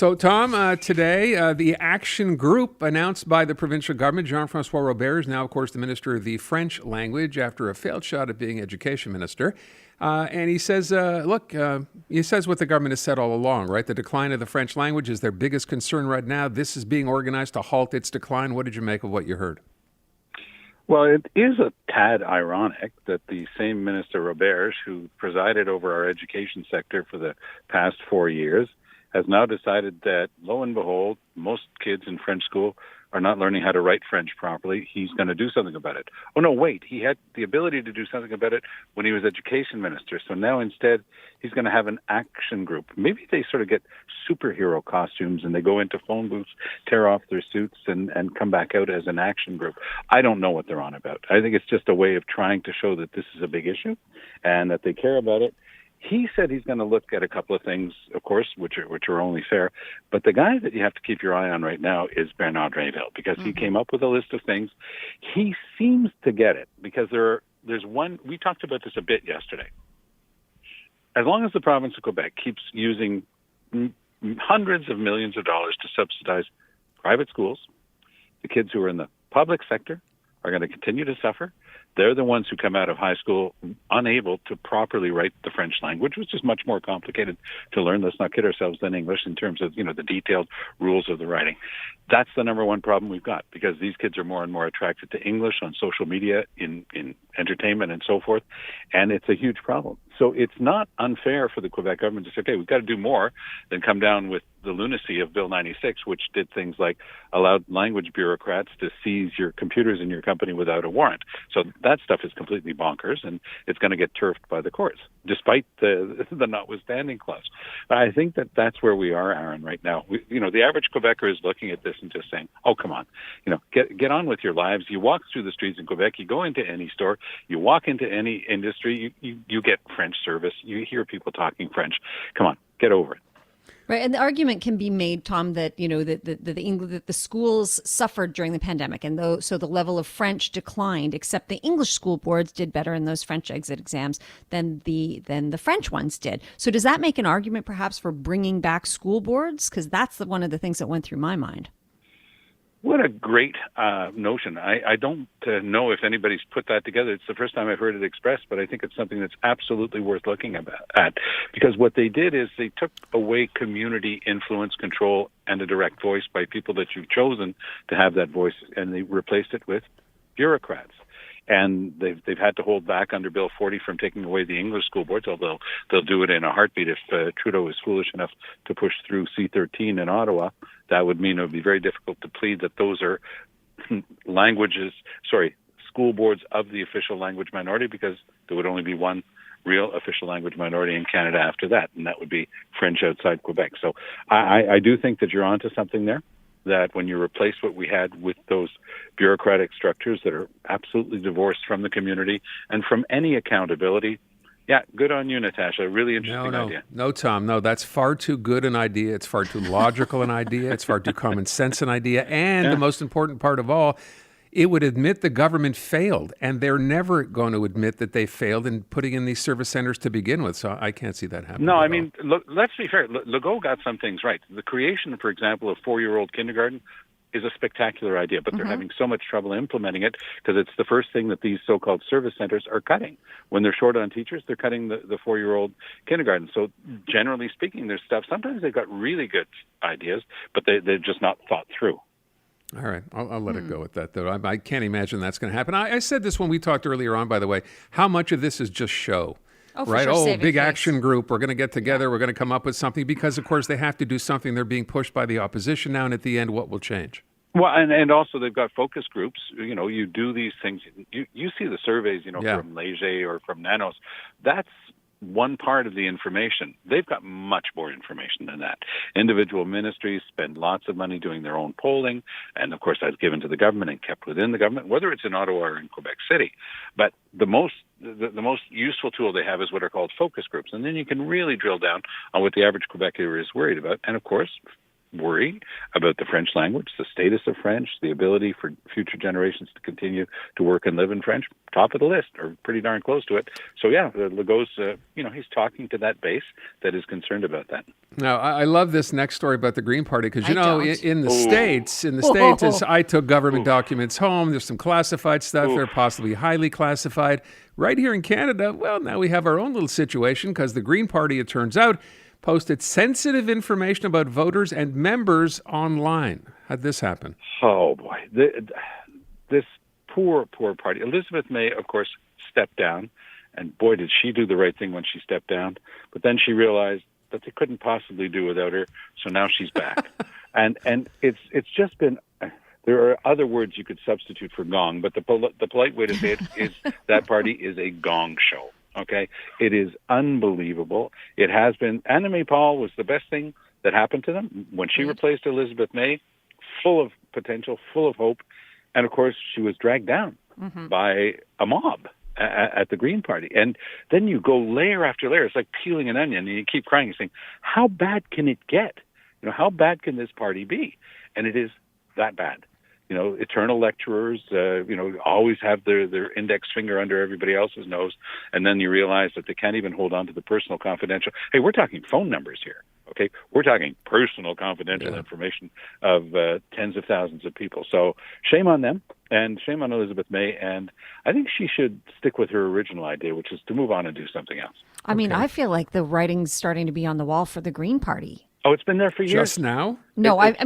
So, Tom, today, the action group announced by the provincial government, Jean-François Robert, is now, of course, the Minister of the French language after a failed shot at being Education Minister. And he says, he says what the government has said all along, right? The decline of the French language is their biggest concern right now. This is being organized to halt its decline. What did you make of what you heard? Well, it is a tad ironic that the same Minister Robert, who presided over our education sector for the past 4 years, has now decided that, lo and behold, most kids in French school are not learning how to write French properly. He's going to do something about it. Oh, no, wait. He had the ability to do something about it when he was education minister. So now instead, he's going to have an action group. Maybe they sort of get superhero costumes and they go into phone booths, tear off their suits, and come back out as an action group. I don't know what they're on about. I think it's just a way of trying to show that this is a big issue and that they care about it. He said he's going to look at a couple of things, of course, which are only fair. But the guy that you have to keep your eye on right now is Bernard Drinville, because he came up with a list of things. He seems to get it, because there's one. We talked about this a bit yesterday. As long as the province of Quebec keeps using hundreds of millions of dollars to subsidize private schools, the kids who are in the public sector are going to continue to suffer. They're the ones who come out of high school unable to properly write the French language, which is much more complicated to learn. Let's not kid ourselves than English in terms of, the detailed rules of the writing. That's the number one problem we've got, because these kids are more and more attracted to English on social media, in entertainment and so forth, and it's a huge problem. So it's not unfair for the Quebec government to say, okay, we've got to do more than come down with the lunacy of Bill 96, which did things like allowed language bureaucrats to seize your computers in your company without a warrant. So that stuff is completely bonkers, and it's going to get turfed by the courts, despite the notwithstanding clause. I think that's where we are, Aaron, right now. The average Quebecer is looking at this and just saying, oh, come on, get on with your lives. You walk through the streets in Quebec, you go into any store, you walk into any industry, you get French service, you hear people talking French. Come on, get over it. Right, and the argument can be made, Tom, that that the schools suffered during the pandemic, and so the level of French declined. Except the English school boards did better in those French exit exams than the French ones did. So does that make an argument, perhaps, for bringing back school boards? Because that's one of the things that went through my mind. What a great notion. I don't know if anybody's put that together. It's the first time I've heard it expressed, but I think it's something that's absolutely worth looking at. Because what they did is they took away community influence, control, and a direct voice by people that you've chosen to have that voice, and they replaced it with bureaucrats. And they've had to hold back under Bill 40 from taking away the English school boards, although they'll do it in a heartbeat if Trudeau is foolish enough to push through C-13 in Ottawa. That would mean it would be very difficult to plead that those are school boards of the official language minority, because there would only be one real official language minority in Canada after that, and that would be French outside Quebec. So I do think that you're onto something there, that when you replace what we had with those bureaucratic structures that are absolutely divorced from the community and from any accountability. Yeah, good on you, Natasha. Really interesting idea. No, Tom, no, that's far too good an idea. It's far too logical an idea. It's far too common sense an idea. And the most important part of all, it would admit the government failed, and they're never going to admit that they failed in putting in these service centers to begin with. So I can't see that happening. No, I mean, look, let's be fair. Legault got some things right. The creation, for example, of 4-year-old kindergarten is a spectacular idea, but they're having so much trouble implementing it because it's the first thing that these so-called service centers are cutting. When they're short on teachers, they're cutting the 4-year-old kindergarten. So generally speaking, there's stuff. Sometimes they've got really good ideas, but they're just not thought through. All right. I'll let it go at that, though. I can't imagine that's going to happen. I said this when we talked earlier on, by the way, how much of this is just show? Oh, right? Sure. Big action group. We're going to get together. We're going to come up with something because, of course, they have to do something. They're being pushed by the opposition now. And at the end, what will change? Well, and also they've got focus groups. You do these things. You see the surveys, from Leger or from Nanos. That's one part of the information. They've got much more information than that. Individual ministries spend lots of money doing their own polling, and of course that's given to the government and kept within the government, whether it's in Ottawa or in Quebec City. But the most useful tool they have is what are called focus groups, and then you can really drill down on what the average Quebecer is worried about. And of course, worry about the French language, the status of French, the ability for future generations to continue to work and live in French, top of the list, or pretty darn close to it. So yeah, Legault's, he's talking to that base that is concerned about that. Now, I love this next story about the Green Party because, in the States, as I took government documents home, there's some classified stuff there, possibly highly classified. Right here in Canada, well, now we have our own little situation because the Green Party, it turns out, posted sensitive information about voters and members online. How'd this happen? Oh, boy. This poor party. Elizabeth May, of course, stepped down. And boy, did she do the right thing when she stepped down. But then she realized that they couldn't possibly do without her. So now she's back. and it's just been... There are other words you could substitute for gong, but the polite way to say it is that party is a gong show. Okay, it is unbelievable. It has been. Anna May Paul was the best thing that happened to them when she replaced Elizabeth May, full of potential, full of hope, and of course she was dragged down by a mob at the Green Party. And then you go layer after layer. It's like peeling an onion, and you keep crying. You're saying, how bad can it get? How bad can this party be? And it is that bad. Eternal lecturers, always have their index finger under everybody else's nose. And then you realize that they can't even hold on to the personal confidential. Hey, we're talking phone numbers here. Okay. We're talking personal confidential information of tens of thousands of people. So shame on them and shame on Elizabeth May. And I think she should stick with her original idea, which is to move on and do something else. I mean, I feel like the writing's starting to be on the wall for the Green Party. Oh, it's been there for years. Just now? No, it's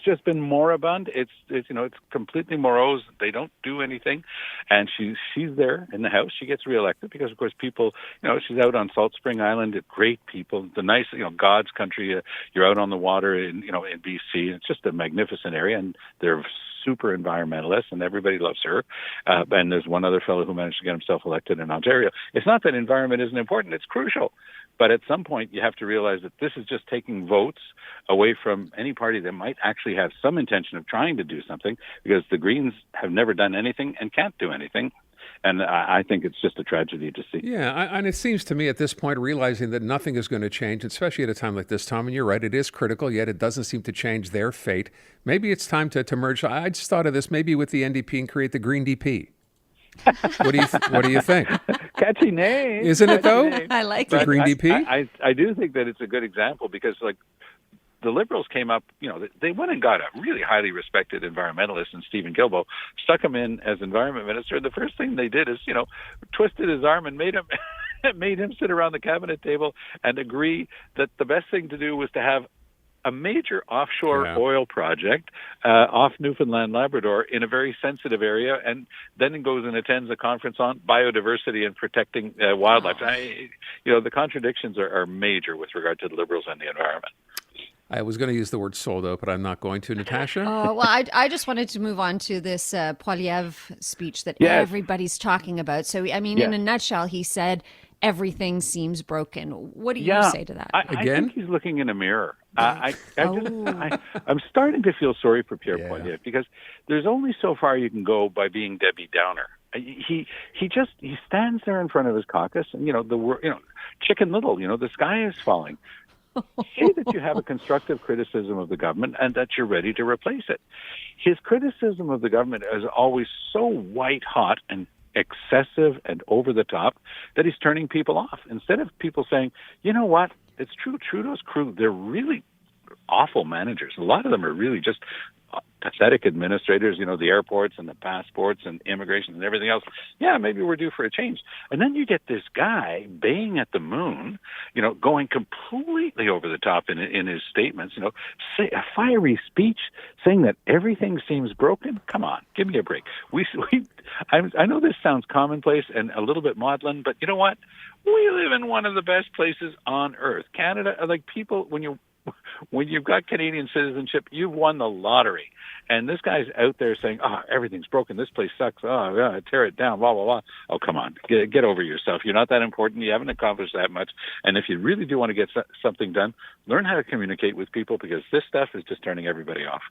just been moribund. It's completely morose. They don't do anything, and she's there in the House. She gets reelected because, of course, people. She's out on Salt Spring Island. Great people. The nice, God's country. You're out on the water in BC. It's just a magnificent area, and they're super environmentalists, and everybody loves her. And there's one other fellow who managed to get himself elected in Ontario. It's not that environment isn't important; it's crucial. But at some point, you have to realize that this is just taking votes away from any party that might actually have some intention of trying to do something, because the Greens have never done anything and can't do anything. And I think it's just a tragedy to see. Yeah, and it seems to me at this point, realizing that nothing is going to change, especially at a time like this, Tom, and you're right, it is critical, yet it doesn't seem to change their fate. Maybe it's time to merge. I just thought of this, maybe with the NDP and create the Green DP. What do you think? Catchy name, isn't it? Though I like the it. Green DP. I do think that it's a good example because, the Liberals came up. They went and got a really highly respected environmentalist in Stephen Guilbeault, stuck him in as environment minister. The first thing they did is, twisted his arm and made him sit around the cabinet table and agree that the best thing to do was to have a major offshore oil project off Newfoundland, Labrador in a very sensitive area, and then it goes and attends a conference on biodiversity and protecting wildlife. The contradictions are major with regard to the Liberals and the environment. I was going to use the word soldo, but I'm not going to, Natasha. Well, I just wanted to move on to this Poilievre speech that everybody's talking about. So, I mean, in a nutshell, he said, everything seems broken. What do you say to that? I think he's looking in a mirror. I'm starting to feel sorry for Pierre Poilievre because there's only so far you can go by being Debbie Downer. He stands there in front of his caucus and, Chicken Little, the sky is falling. Say that you have a constructive criticism of the government and that you're ready to replace it. His criticism of the government is always so white-hot and excessive and over the top that he's turning people off. Instead of people saying, you know what, it's true, Trudeau's crew, they're really awful managers. A lot of them are really just pathetic administrators, the airports and the passports and immigration and everything else. Yeah, maybe we're due for a change. And then you get this guy baying at the moon, going completely over the top in his statements, say a fiery speech saying that everything seems broken. Come on, give me a break. I know this sounds commonplace and a little bit maudlin, but you know what? We live in one of the best places on earth. Canada, people, when you've got Canadian citizenship, you've won the lottery. And this guy's out there saying, everything's broken. This place sucks. Tear it down, blah, blah, blah. Oh, come on. Get over yourself. You're not that important. You haven't accomplished that much. And if you really do want to get something done, learn how to communicate with people because this stuff is just turning everybody off.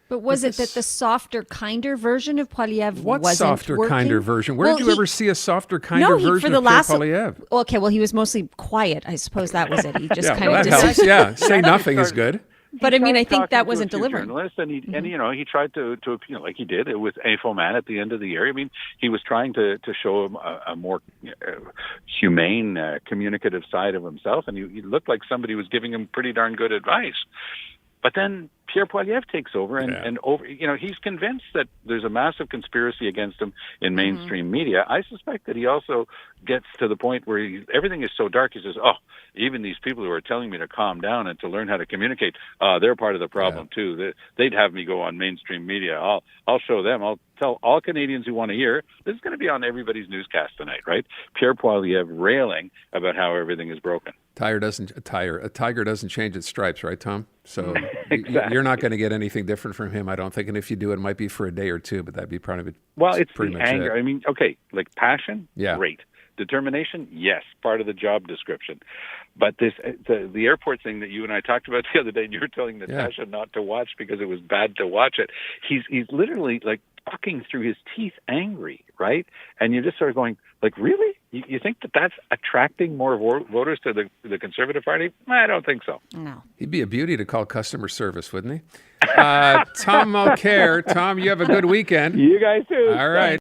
But was it that the softer, kinder version of Poilievre wasn't softer, working? Kinder version? Where did you ever see a softer, kinder version of Pierre Poilievre? Okay, well, he was mostly quiet. I suppose that was it. He just kind of... That helps, Say nothing is good. But I mean, I tried think that talking to wasn't a few delivering. journalists, and he tried to appeal like he did. It was Infoman at the end of the year. I mean, he was trying to show him a more humane, communicative side of himself, and he looked like somebody was giving him pretty darn good advice. But then Pierre Poilievre takes over, and he's convinced that there's a massive conspiracy against him in mainstream media. I suspect that he also gets to the point where everything is so dark. He says, "Oh, even these people who are telling me to calm down and to learn how to communicate, they're part of the problem too. They'd have me go on mainstream media. I'll show them. I'll tell all Canadians who want to hear. This is going to be on everybody's newscast tonight, right? Pierre Poilievre railing about how everything is broken." A tiger doesn't change its stripes, right, Tom? So Exactly. you're not going to get anything different from him, I don't think. And if you do, it might be for a day or two, but that'd be part of it. Well, it's pretty the much anger. it. I mean, okay, like passion, Yeah. great. Determination, yes, part of the job description. But the airport thing that you and I talked about the other day, and you were telling Natasha not to watch because it was bad to watch it. He's literally like talking through his teeth, angry, right? And you're just sort of going, like, really? You think that's attracting more voters to the Conservative Party? I don't think so. No. He'd be a beauty to call customer service, wouldn't he? Tom Mulcair. Tom, you have a good weekend. You guys too. All right.